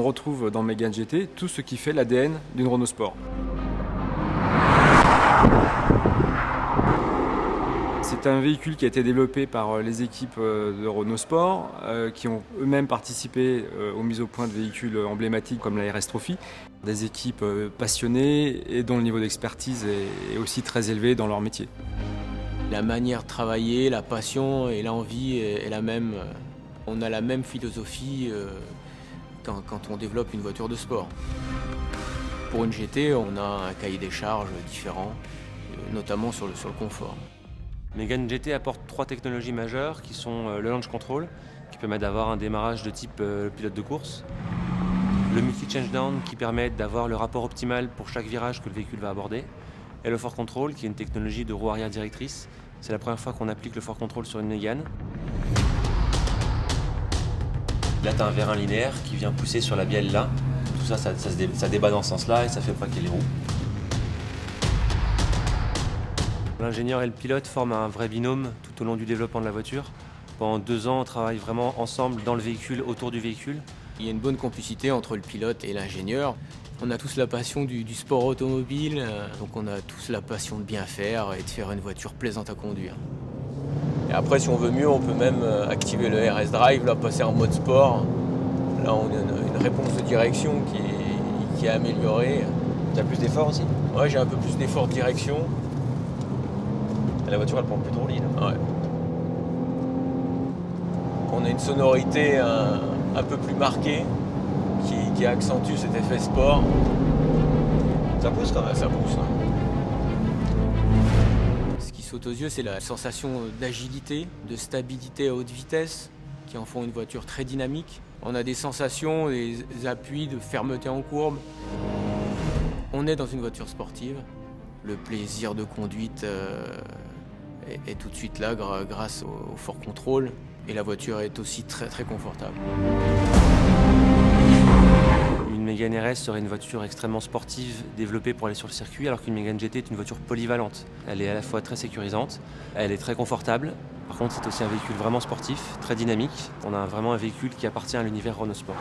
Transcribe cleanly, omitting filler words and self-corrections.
retrouve dans Mégane GT tout ce qui fait l'ADN d'une Renault Sport. C'est un véhicule qui a été développé par les équipes de Renault Sport, qui ont eux-mêmes participé aux mises au point de véhicules emblématiques comme la RS Trophy. Des équipes passionnées et dont le niveau d'expertise est aussi très élevé dans leur métier. La manière de travailler, la passion et l'envie est la même. On a la même philosophie quand on développe une voiture de sport. Pour une GT, on a un cahier des charges différent, notamment sur le confort. Mégane GT apporte 3 technologies majeures qui sont le launch control, qui permet d'avoir un démarrage de type pilote de course, le multi-changedown qui permet d'avoir le rapport optimal pour chaque virage que le véhicule va aborder, et le force control qui est une technologie de roue arrière directrice. C'est la première fois qu'on applique le force control sur une Mégane. Là, tu as un vérin linéaire qui vient pousser sur la bielle là. Tout ça, ça débat dans ce sens-là et ça fait braquer les roues. L'ingénieur et le pilote forment un vrai binôme tout au long du développement de la voiture. Pendant 2 ans, on travaille vraiment ensemble dans le véhicule, autour du véhicule. Il y a une bonne complicité entre le pilote et l'ingénieur. On a tous la passion du sport automobile, donc on a tous la passion de bien faire et de faire une voiture plaisante à conduire. Et après, si on veut mieux, on peut même activer le RS Drive, là, passer en mode sport. Là, on a une réponse de direction qui est améliorée. Tu as plus d'effort aussi? Ouais, j'ai un peu plus d'effort de direction. Et la voiture, elle prend plus trop lit. Ouais. On a une sonorité un peu plus marquée qui accentue cet effet sport. Ça pousse quand même? Ça pousse. Hein. Ce qui saute aux yeux, c'est la sensation d'agilité, de stabilité à haute vitesse, qui en font une voiture très dynamique. On a des sensations, des appuis de fermeté en courbe. On est dans une voiture sportive. Le plaisir de conduite est tout de suite là grâce au fort contrôle. Et la voiture est aussi très très confortable. Une Mégane RS serait une voiture extrêmement sportive, développée pour aller sur le circuit, alors qu'une Mégane GT est une voiture polyvalente. Elle est à la fois très sécurisante, elle est très confortable. Par contre, c'est aussi un véhicule vraiment sportif, très dynamique. On a vraiment un véhicule qui appartient à l'univers Renault Sport.